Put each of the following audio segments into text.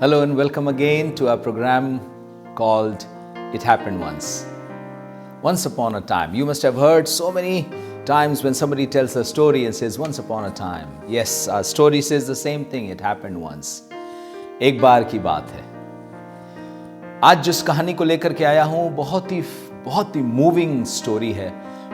Hello and welcome again to our program called It Happened Once. Once upon a time. You must have heard so many times when somebody tells a story and says, once upon a time. Yes, our story says the same thing. It happened once. एक बार की बात है. आज जिस कहानी को लेकर के आया हूं बहुत ही मूविंग स्टोरी है.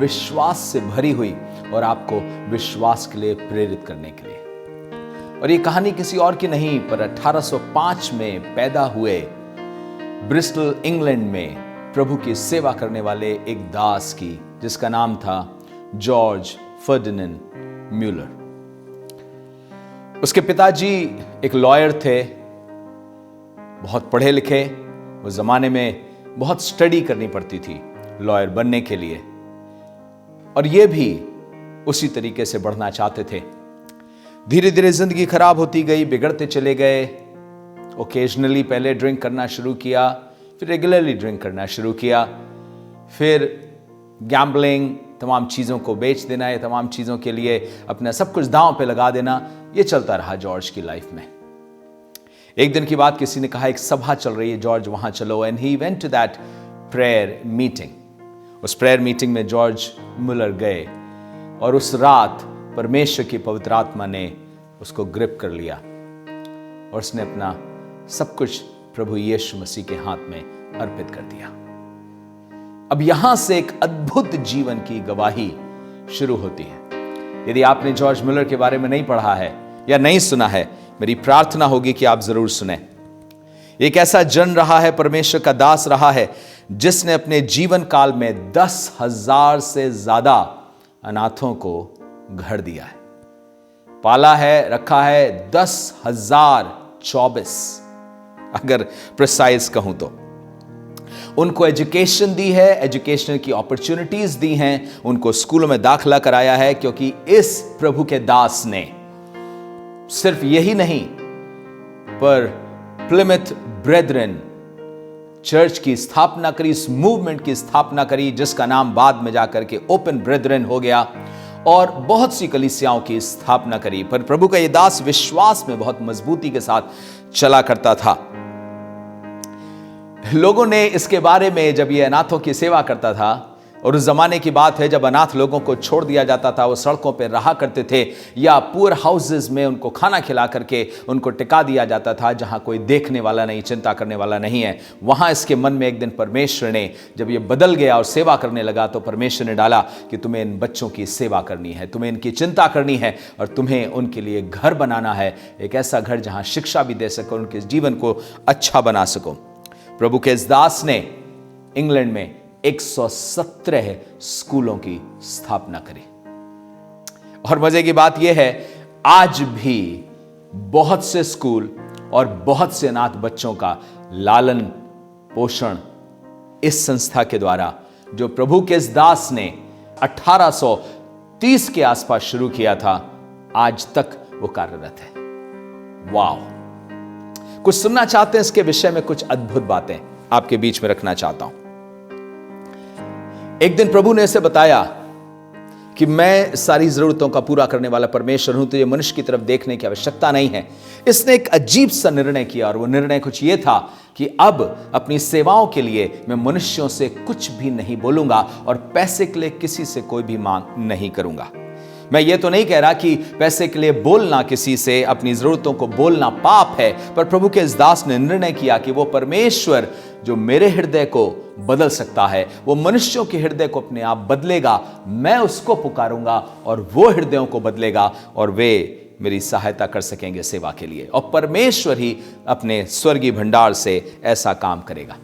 विश्वास से भरी हुई और आपको विश्वास के लिए प्रेरित करने के लिए. और ये कहानी किसी और की नहीं पर 1805 में पैदा हुए ब्रिस्टल इंग्लैंड में प्रभु की सेवा करने वाले एक दास की, जिसका नाम था जॉर्ज फर्डिनेंड म्यूलर. उसके पिताजी एक लॉयर थे, बहुत पढ़े लिखे. उस जमाने में बहुत स्टडी करनी पड़ती थी लॉयर बनने के लिए, और ये भी उसी तरीके से बढ़ना चाहते थे. धीरे धीरे जिंदगी खराब होती गई, बिगड़ते चले गए. ओकेजनली पहले ड्रिंक करना शुरू किया, फिर रेगुलरली ड्रिंक करना शुरू किया, फिर गैम्बलिंग, तमाम चीज़ों को बेच देना, या तमाम चीज़ों के लिए अपना सब कुछ दांव पे लगा देना. ये चलता रहा जॉर्ज की लाइफ में. एक दिन की बात, किसी ने कहा एक सभा चल रही है जॉर्ज, वहां चलो. And he went to that prayer meeting. उस प्रेयर मीटिंग में जॉर्ज म्यूलर गए और उस रात परमेश्वर की पवित्र आत्मा ने उसको ग्रिप कर लिया और उसने अपना सब कुछ प्रभु यीशु मसीह के हाथ में अर्पित कर दिया. अब यहां से एक अद्भुत जीवन की गवाही शुरू होती है. यदि आपने जॉर्ज म्यूलर के बारे में नहीं पढ़ा है या नहीं सुना है, मेरी प्रार्थना होगी कि आप जरूर सुने. एक ऐसा जन रहा है, परमेश्वर का दास रहा है, जिसने अपने जीवन काल में 10,000 से ज्यादा अनाथों को घर दिया है, पाला है, रखा है. 10,024 अगर प्रिसाइज कहूं तो. उनको एजुकेशन दी है, एजुकेशन की अपॉर्चुनिटीज दी हैं, उनको स्कूलों में दाखला कराया है, क्योंकि इस प्रभु के दास ने सिर्फ यही नहीं पर प्लिमथ ब्रेदरन चर्च की स्थापना करी, इस मूवमेंट की स्थापना करी, जिसका नाम बाद में जाकर के ओपन ब्रेदरन हो गया, और बहुत सी कलीसियाओं की स्थापना करी. पर प्रभु का यह दास विश्वास में बहुत मजबूती के साथ चला करता था. लोगों ने इसके बारे में, जब यह अनाथों की सेवा करता था, और उस जमाने की बात है जब अनाथ लोगों को छोड़ दिया जाता था, वो सड़कों पर रहा करते थे या पुअर हाउसेस में उनको खाना खिला करके उनको टिका दिया जाता था, जहां कोई देखने वाला नहीं, चिंता करने वाला नहीं है. वहां इसके मन में एक दिन परमेश्वर ने, जब ये बदल गया और सेवा करने लगा, तो परमेश्वर ने डाला कि तुम्हें इन बच्चों की सेवा करनी है, तुम्हें इनकी चिंता करनी है, और तुम्हें उनके लिए घर बनाना है, एक ऐसा घर जहां शिक्षा भी दे सको, उनके जीवन को अच्छा बना सको. प्रभु के इस दास ने इंग्लैंड में 117 स्कूलों की स्थापना करी. और मजे की बात यह है, आज भी बहुत से स्कूल और बहुत से अनाथ बच्चों का लालन पोषण इस संस्था के द्वारा, जो प्रभु के इस दास ने 1830 के आसपास शुरू किया था, आज तक वो कार्यरत है. वाह! कुछ सुनना चाहते हैं इसके विषय में, कुछ अद्भुत बातें आपके बीच में रखना चाहता हूं. एक दिन प्रभु ने इसे बताया कि मैं सारी जरूरतों का पूरा करने वाला परमेश्वर हूं, तो ये मनुष्य की तरफ देखने की आवश्यकता नहीं है. इसने एक अजीब सा निर्णय किया, और वो निर्णय कुछ ये था कि अब अपनी सेवाओं के लिए मैं मनुष्यों से कुछ भी नहीं बोलूंगा, और पैसे के लिए किसी से कोई भी मांग नहीं करूंगा. मैं ये तो नहीं कह रहा कि पैसे के लिए बोलना, किसी से अपनी जरूरतों को बोलना पाप है, पर प्रभु के इस दास ने निर्णय किया कि वो परमेश्वर जो मेरे हृदय को बदल सकता है, वो मनुष्यों के हृदय को अपने आप बदलेगा. मैं उसको पुकारूंगा और वो हृदयों को बदलेगा, और वे मेरी सहायता कर सकेंगे सेवा के लिए, और परमेश्वर ही अपने स्वर्गीय भंडार से ऐसा काम करेगा.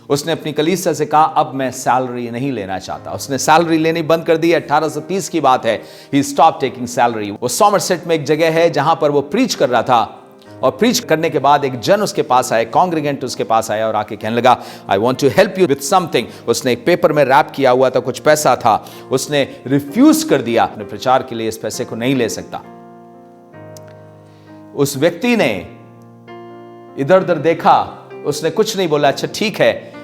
उसने अपनी कलीसिया से कहा, अब मैं सैलरी नहीं लेना चाहता. उसने सैलरी लेनी बंद कर दी. 1830 की बात है. ही स्टॉप टेकिंग सैलरी. वो सॉमरसेट में एक जगह है जहां पर वो प्रीच कर रहा था, और प्रीच करने के बाद एक जन उसके पास आया, कांग्रीगेंट उसके पास आया और आके कहने लगा, I want to help you with something. उसने एक पेपर में रैप किया हुआ था, कुछ पैसा था. उसने रिफ्यूज कर दिया, अपने प्रचार के लिए इस पैसे को नहीं ले सकता. उस व्यक्ति ने इधर उधर देखा, उसने कुछ नहीं बोला, अच्छा ठीक है,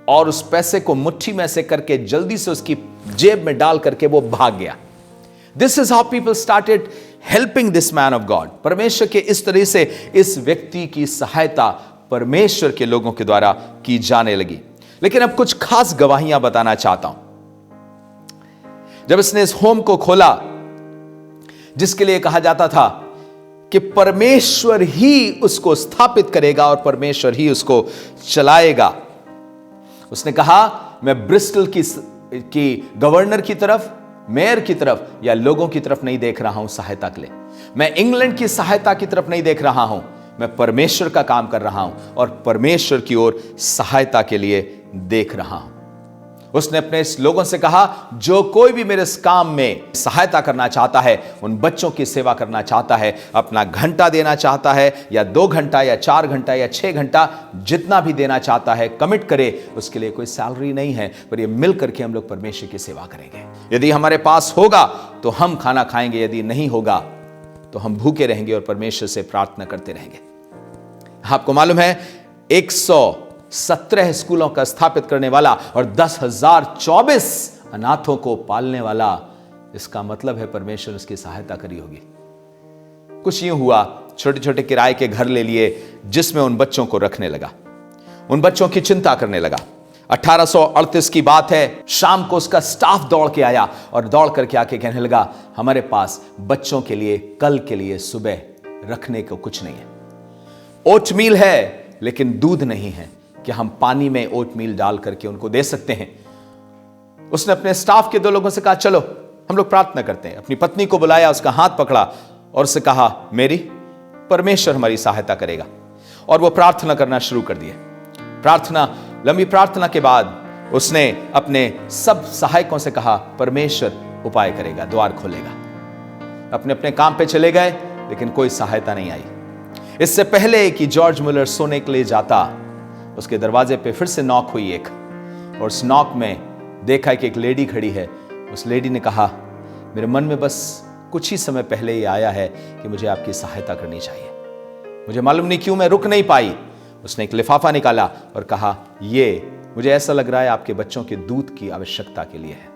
और उस पैसे को मुट्ठी में से करके जल्दी से उसकी जेब में डाल करके वो भाग गया. This is how people started helping this man of God. परमेश्वर के इस तरह से इस व्यक्ति की सहायता परमेश्वर के लोगों के द्वारा की जाने लगी। लेकिन अब कुछ खास गवाहियां बताना चाहता हूं। जब इसने इस होम को खोला, जिसके लिए कहा जाता था कि परमेश्वर ही उसको स्थापित करेगा और परमेश्वर ही उसको चलाएगा, उसने कहा मैं ब्रिस्टल की गवर्नर की तरफ, मेयर की तरफ या लोगों की तरफ नहीं देख रहा हूं सहायता के लिए। मैं इंग्लैंड की सहायता की तरफ नहीं देख रहा हूं, मैं परमेश्वर का काम कर रहा हूं और परमेश्वर की ओर सहायता के लिए देख रहा हूं। उसने अपने इस लोगों से कहा, जो कोई भी मेरे इस काम में सहायता करना चाहता है, उन बच्चों की सेवा करना चाहता है, अपना घंटा देना चाहता है या 2 घंटा या 4 घंटा या 6 घंटा, जितना भी देना चाहता है कमिट करे। उसके लिए कोई सैलरी नहीं है, पर ये मिल करके हम लोग परमेश्वर की सेवा करेंगे। यदि हमारे पास होगा तो हम खाना खाएंगे, यदि नहीं होगा तो हम भूखे रहेंगे और परमेश्वर से प्रार्थना करते रहेंगे। आपको मालूम है 117 स्कूलों का स्थापित करने वाला और 10,024 अनाथों को पालने वाला, इसका मतलब है परमेश्वर उसकी सहायता करी होगी। कुछ यूं हुआ, छोटे छोटे किराए के घर ले लिए, जिसमें उन बच्चों को रखने लगा, उन बच्चों की चिंता करने लगा। 1838 की बात है, शाम को उसका स्टाफ दौड़ के आया और दौड़ करके आके कहने लगा, हमारे पास बच्चों के लिए कल के लिए सुबह रखने को कुछ नहीं है। ओटमील है लेकिन दूध नहीं है कि हम पानी में ओटमील डाल करके उनको दे सकते हैं। उसने अपने स्टाफ के 2 लोगों से कहा, चलो हम लोग प्रार्थना करते हैं। अपनी पत्नी को बुलाया, उसका हाथ पकड़ा और उससे कहा, मेरी परमेश्वर हमारी सहायता करेगा। और वो प्रार्थना करना शुरू कर दिए। लंबी प्रार्थना के बाद उसने अपने सब सहायकों से कहा, परमेश्वर उपाय करेगा, द्वार खोलेगा। अपने अपने काम पे चले गए, लेकिन कोई सहायता नहीं आई। इससे पहले कि जॉर्ज मुलर सोने के लिए जाता, उसके दरवाजे पे फिर से नॉक हुई एक, और उस नॉक में देखा कि एक लेडी खड़ी है। उस लेडी ने कहा, मेरे मन में बस कुछ ही समय पहले ये आया है कि मुझे आपकी सहायता करनी चाहिए। मुझे मालूम नहीं क्यों मैं रुक नहीं पाई। उसने एक लिफाफा निकाला और कहा, ये मुझे ऐसा लग रहा है आपके बच्चों के दूध की आवश्यकता के लिए है।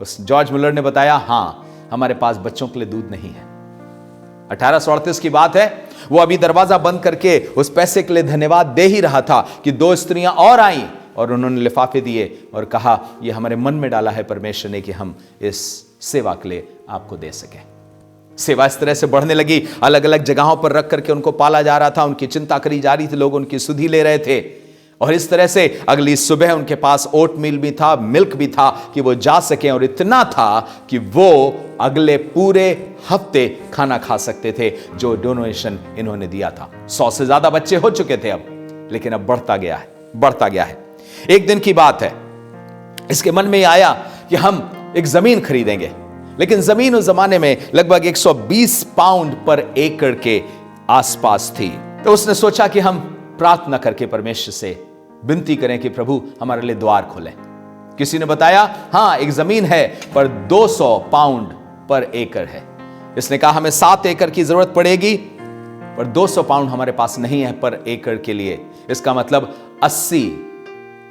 उस जॉर्ज मुलर ने बताया, हाँ हमारे पास बच्चों के लिए दूध नहीं है। 1838 की बात है, वो अभी दरवाजा बंद करके उस पैसे के लिए धन्यवाद दे ही रहा था कि 2 स्त्रियां और आईं और उन्होंने लिफाफे दिए और कहा, ये हमारे मन में डाला है परमेश्वर ने कि हम इस सेवा के लिए आपको दे सकें। सेवा इस तरह से बढ़ने लगी, अलग अलग जगहों पर रख करके उनको पाला जा रहा था, उनकी चिंता करी जा रही थी, लोग उनकी सुधि ले रहे थे। और इस तरह से अगली सुबह उनके पास ओट मील भी था, मिल्क भी था कि वो जा सके, और इतना था कि वो अगले पूरे हफ्ते खाना खा सकते थे, जो डोनेशन इन्होंने दिया था। 100 से ज्यादा बच्चे हो चुके थे अब, लेकिन अब बढ़ता गया है। एक दिन की बात है, इसके मन में आया कि हम एक जमीन खरीदेंगे, लेकिन जमीन उस जमाने में लगभग 120 पाउंड पर एकड़ के आसपास थी। तो उसने सोचा कि हम प्रार्थना करके परमेश्वर से विनती करें कि प्रभु हमारे लिए द्वार खोले। किसी ने बताया, हाँ एक जमीन है पर 200 पाउंड पर एकड़ है। इसने कहा हमें 7 एकड़ की जरूरत पड़ेगी, पर 200 पाउंड हमारे पास नहीं है पर एकड़ के लिए। इसका मतलब 80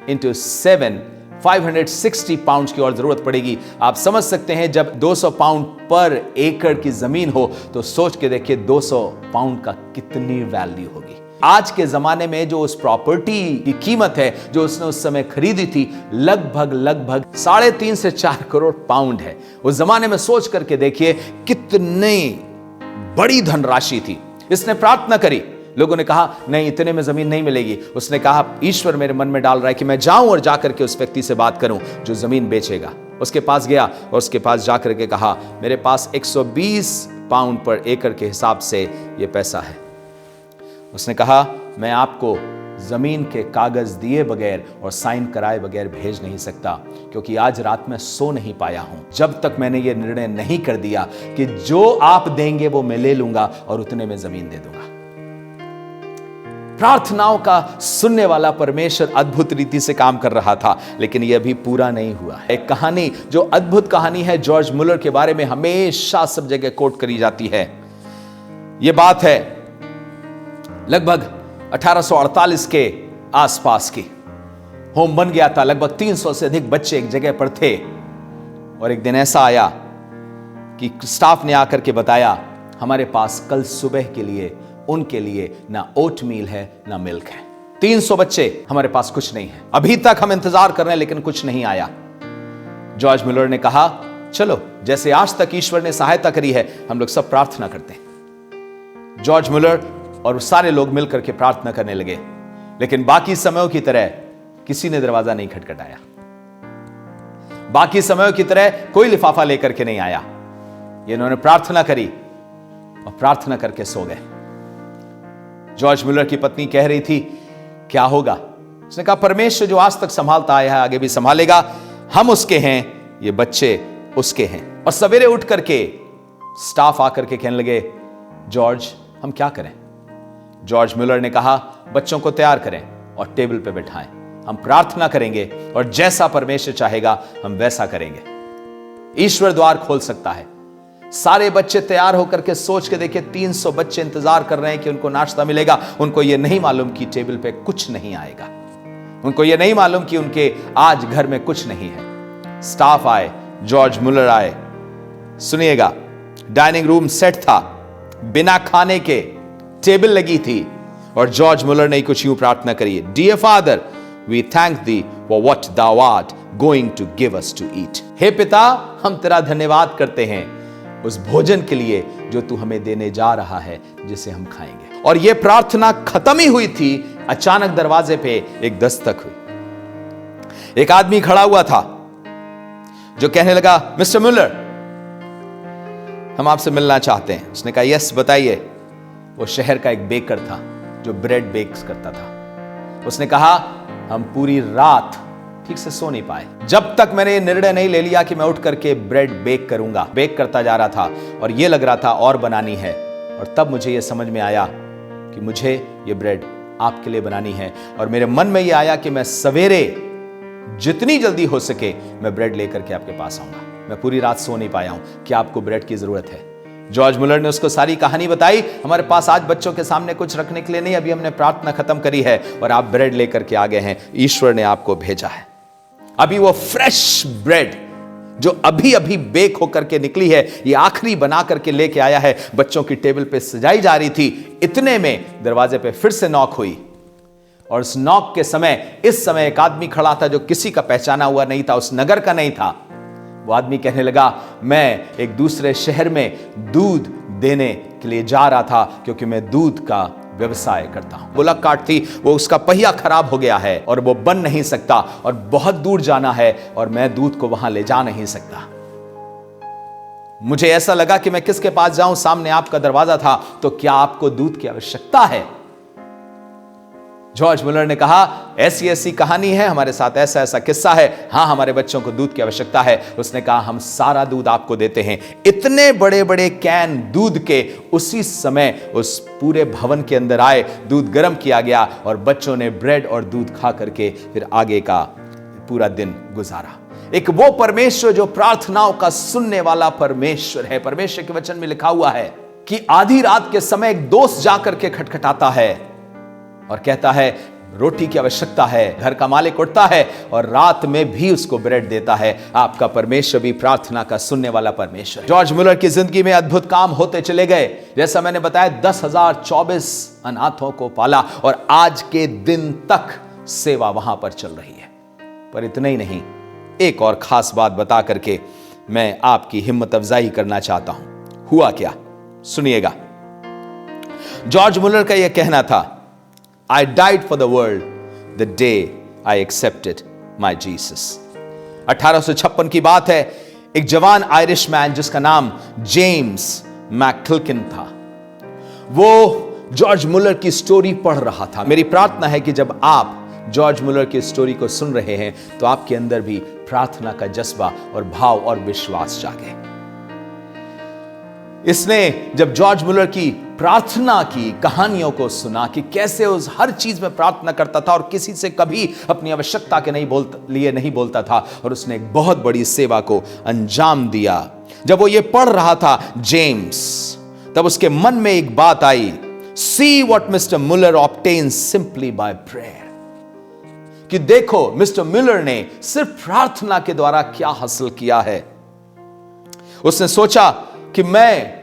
इंटू 7 560 पाउंड की और जरूरत पड़ेगी। आप समझ सकते हैं, जब 200 पाउंड पर एकड़ की जमीन हो तो सोच के देखिए 200 पाउंड का कितनी वैल्यू होगी। आज के जमाने में जो उस प्रॉपर्टी की कीमत है जो उसने उस समय खरीदी थी, लगभग 3.5 से 4 करोड़ पाउंड है। उस जमाने में सोच करके देखिए कितनी बड़ी धनराशि थी। इसने प्रार्थना करी, लोगों ने कहा नहीं इतने में जमीन नहीं मिलेगी। उसने कहा ईश्वर मेरे मन में डाल रहा है कि मैं जाऊं और जाकर के उस व्यक्ति से बात करूं जो जमीन बेचेगा। उसके पास गया और उसके पास जाकर के कहा मेरे पास 120 पाउंड पर एकड़ के हिसाब से यह पैसा है। उसने कहा मैं आपको जमीन के कागज दिए बगैर और साइन कराए बगैर भेज नहीं सकता, क्योंकि आज रात में सो नहीं पाया हूं जब तक मैंने यह निर्णय नहीं कर दिया कि जो आप देंगे वो मैं ले लूंगा और उतने में जमीन दे दूंगा। प्रार्थनाओं का सुनने वाला परमेश्वर अद्भुत रीति से काम कर रहा था, लेकिन यह अभी पूरा नहीं हुआ। एक कहानी जो अद्भुत कहानी है जॉर्ज मुलर के बारे में, हमेशा सब जगह कोट करी जाती है। यह बात है लगभग 1848 के आसपास की। होम बन गया था, लगभग 300 से अधिक बच्चे एक जगह पर थे, और एक दिन ऐसा आया कि स्टाफ ने आकर के बताया हमारे पास कल सुबह के लिए उनके लिए ना ओट मील है ना मिल्क है। 300 बच्चे, हमारे पास कुछ नहीं है। अभी तक हम इंतजार कर रहे हैं लेकिन कुछ नहीं आया। जॉर्ज मुलर ने कहा, चलो जैसे आज तक ईश्वर ने सहायता करी है, हम लोग सब प्रार्थना करते हैं। जॉर्ज मुलर और सारे लोग मिलकर के प्रार्थना करने लगे, लेकिन बाकी समयों की तरह किसी ने दरवाजा नहीं खटखटाया। बाकी समयों की तरह कोई लिफाफा लेकर के नहीं आया। इन्होंने प्रार्थना करी और प्रार्थना करके सो गए। जॉर्ज मुलर की पत्नी कह रही थी, क्या होगा? उसने कहा, परमेश्वर जो आज तक संभालता आया है आगे भी संभालेगा। हम उसके हैं, ये बच्चे उसके हैं। और सवेरे उठ करके स्टाफ आकर के कहने लगे, जॉर्ज हम क्या करें? जॉर्ज मुलर ने कहा, बच्चों को तैयार करें और टेबल पे बिठाएं। हम प्रार्थना करेंगे और जैसा परमेश्वर चाहेगा हम वैसा करेंगे। ईश्वर द्वार खोल सकता है। सारे बच्चे तैयार होकर के सोच के देखे, 300 बच्चे इंतजार कर रहे हैं कि उनको नाश्ता मिलेगा। उनको यह नहीं मालूम कि टेबल पे कुछ नहीं आएगा। उनको यह नहीं मालूम कि उनके आज घर में कुछ नहीं है। स्टाफ आए, जॉर्ज मुलर आए। सुनिएगा, डाइनिंग रूम सेट था, बिना खाने के टेबल लगी थी और जॉर्ज मुलर ने कुछ यूं प्रार्थना करी, dear father we thank thee for what thou art going to give us to eat। हे पिता, हम तेरा धन्यवाद करते हैं उस भोजन के लिए जो तू हमें देने जा रहा है, जिसे हम खाएंगे। और यह प्रार्थना खत्म ही हुई थी, अचानक दरवाजे पे एक दस्तक हुई। एक आदमी खड़ा हुआ था जो कहने लगा, मिस्टर मुलर हम आपसे मिलना चाहते हैं। उसने कहा, यस बताइए। वो शहर का एक बेकर था जो ब्रेड बेक्स करता था। उसने कहा, हम पूरी रात ठीक से सो नहीं पाए जब तक मैंने ये निर्णय नहीं ले लिया कि मैं उठ करके ब्रेड बेक करूंगा। बेक करता जा रहा था और ये लग रहा था और बनानी है। और तब मुझे ये समझ में आया कि मुझे ये ब्रेड आपके लिए बनानी है। और मेरे मन में ये आया कि मैं सवेरे जितनी जल्दी हो सके मैं ब्रेड लेकर के आपके पास आऊंगा। मैं पूरी रात सो नहीं पाया हूं कि आपको ब्रेड की जरूरत है। जॉर्ज मुलर ने उसको सारी कहानी बताई। हमारे पास आज बच्चों के सामने कुछ रखने के लिए नहीं, अभी हमने प्रार्थना खत्म करी है और आप ब्रेड लेकर के आ गए हैं। ईश्वर ने आपको भेजा है। अभी वो फ्रेश ब्रेड जो अभी अभी बेक होकर के निकली है, ये आखिरी बना करके लेके आया है, बच्चों की टेबल पे सजाई जा रही थी। इतने में दरवाजे पे फिर से नॉक हुई और उस नॉक के समय इस समय एक आदमी खड़ा था जो किसी का पहचाना हुआ नहीं था, उस नगर का नहीं था। वो आदमी कहने लगा, मैं एक दूसरे शहर में दूध देने के लिए जा रहा था क्योंकि मैं दूध का व्यवसाय करता हूं। बुलक कार्ट थी, वो उसका पहिया खराब हो गया है और वो बन नहीं सकता और बहुत दूर जाना है और मैं दूध को वहां ले जा नहीं सकता। मुझे ऐसा लगा कि मैं किसके पास जाऊं, सामने आपका दरवाजा था, तो क्या आपको दूध की आवश्यकता है? जॉर्ज मुलर ने कहा, ऐसी ऐसी कहानी है, हमारे साथ ऐसा ऐसा किस्सा है, हां हमारे बच्चों को दूध की आवश्यकता है। उसने कहा, हम सारा दूध आपको देते हैं। इतने बड़े बड़े कैन दूध के उसी समय उस पूरे भवन के अंदर आए, दूध गर्म किया गया और बच्चों ने ब्रेड और दूध खा करके फिर आगे का पूरा दिन गुजारा। एक वो परमेश्वर जो प्रार्थनाओं का सुनने वाला परमेश्वर है। परमेश्वर के वचन में लिखा हुआ है कि आधी रात के समय एक दोस्त जाकर के खटखटाता है और कहता है, रोटी की आवश्यकता है। घर का मालिक उठता है और रात में भी उसको ब्रेड देता है। आपका परमेश्वर भी प्रार्थना का सुनने वाला परमेश्वर है। जॉर्ज मुलर की जिंदगी में अद्भुत काम होते चले गए। जैसा मैंने बताया, 10,024 अनाथों को पाला और आज के दिन तक सेवा वहां पर चल रही है। पर इतना ही नहीं, एक और खास बात बता करके मैं आपकी हिम्मत अफजाई करना चाहता हूं। हुआ क्या, सुनिएगा। जॉर्ज मुलर का यह कहना था, I died for the world the day I accepted my Jesus। 1856 की बात है। एक जवान आयरिश मैन जिसका नाम जेम्स मैककिल्किन था, वो जॉर्ज मुलर की स्टोरी पढ़ रहा था। मेरी प्रार्थना है कि जब आप जॉर्ज मुलर की स्टोरी को सुन रहे हैं तो आपके अंदर भी प्रार्थना का जज्बा और भाव और विश्वास जागे। इसने जब जॉर्ज मुलर की प्रार्थना की कहानियों को सुना कि कैसे उस हर चीज में प्रार्थना करता था और किसी से कभी अपनी आवश्यकता के लिए नहीं बोलता था, और उसने एक बहुत बड़ी सेवा को अंजाम दिया। जब वो ये पढ़ रहा था जेम्स, तब उसके मन में एक बात आई, see what mister Muller obtains simply by prayer. कि देखो मिस्टर मुलर ने सिर्फ प्रार्थना के द्वारा क्या हासिल किया है। उसने सोचा कि मैं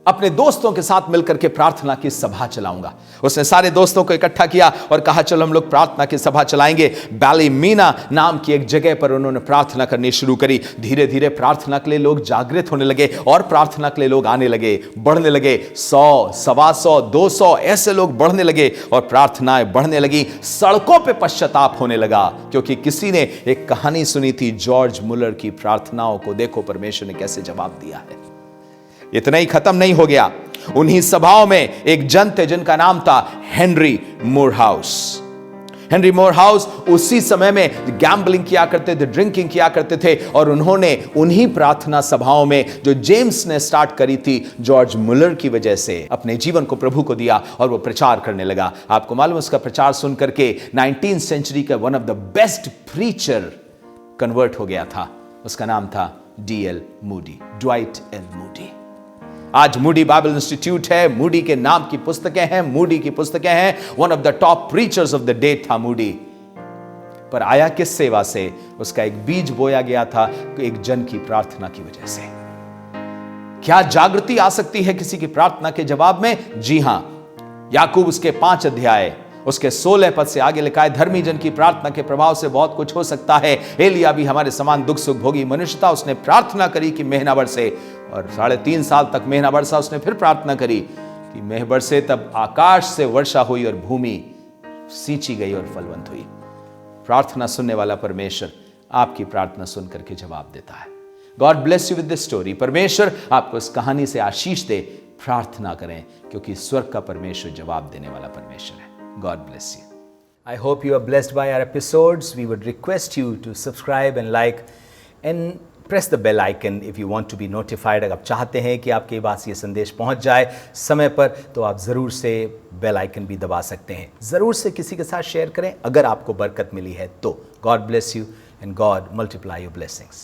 अपने दोस्तों के साथ मिलकर के प्रार्थना की सभा चलाऊंगा। उसने सारे दोस्तों को इकट्ठा किया और कहा चलो हम लोग प्रार्थना की सभा चलाएंगे। बैलीमीना नाम की एक जगह पर उन्होंने प्रार्थना करनी शुरू करी। धीरे धीरे प्रार्थना के लिए लोग जागृत होने लगे और प्रार्थना के लिए लोग आने लगे, बढ़ने लगे। 100, 125, 200 ऐसे लोग बढ़ने लगे और प्रार्थनाएं बढ़ने लगी। सड़कों पे पश्चाताप होने लगा क्योंकि किसी ने एक कहानी सुनी थी जॉर्ज मुलर की प्रार्थनाओं को। देखो परमेश्वर ने कैसे जवाब दिया है। इतना ही खत्म नहीं हो गया। उन्हीं सभाओं में एक जन थे जिनका नाम था हेनरी मोरहाउस। हेनरी मोरहाउस उसी समय में गैम्बलिंग किया करते थे, ड्रिंकिंग किया करते थे और उन्होंने उन्हीं प्रार्थना सभाओं में जो जेम्स ने स्टार्ट करी थी जॉर्ज मुलर की वजह से, अपने जीवन को प्रभु को दिया और वो प्रचार करने लगा। आपको मालूम उसका प्रचार सुन करके 19th सेंचुरी का one of the best preacher convert हो गया था। उसका नाम था D.L. Moody, Dwight L Moody. आज मूडी बाइबल इंस्टीट्यूट है, मूडी के नाम की पुस्तकें हैं, मूडी की पुस्तकें हैं। One of the top preachers of the day था मूडी। पर आया किस सेवा से? उसका एक बीज बोया गया था एक जन की प्रार्थना की वजह से। क्या जागृति आ सकती है किसी की प्रार्थना के जवाब में? जी हां। याकूब उसके 5 अध्याय उसके 16 पद से आगे लिखा है, धर्मी जन की प्रार्थना के प्रभाव से बहुत कुछ हो सकता है। एलिया भी हमारे समान दुख सुख भोगी मनुष्य था। उसने प्रार्थना करी कि मेहना बरसे और 3.5 साल तक मेहना बरसा। उसने फिर प्रार्थना करी कि मेह बरसे, तब आकाश से वर्षा हुई और भूमि सींची गई और फलवंत हुई। प्रार्थना सुनने वाला परमेश्वर आपकी प्रार्थना सुन करके जवाब देता है। God bless you with this story. परमेश्वर आपको इस कहानी से आशीष दे। प्रार्थना करें क्योंकि स्वर्ग का परमेश्वर जवाब देने वाला परमेश्वर है। God bless you. I hope you are blessed by our episodes. We would request you to subscribe and like and press the bell icon if you want to be notified. अगर आप चाहते हैं कि आपके पास ये संदेश पहुंच जाए समय पर, तो आप ज़रूर से बेल आइकन भी दबा सकते हैं। ज़रूर से किसी के साथ शेयर करें अगर आपको बरकत मिली है तो। God bless you and God multiply your blessings.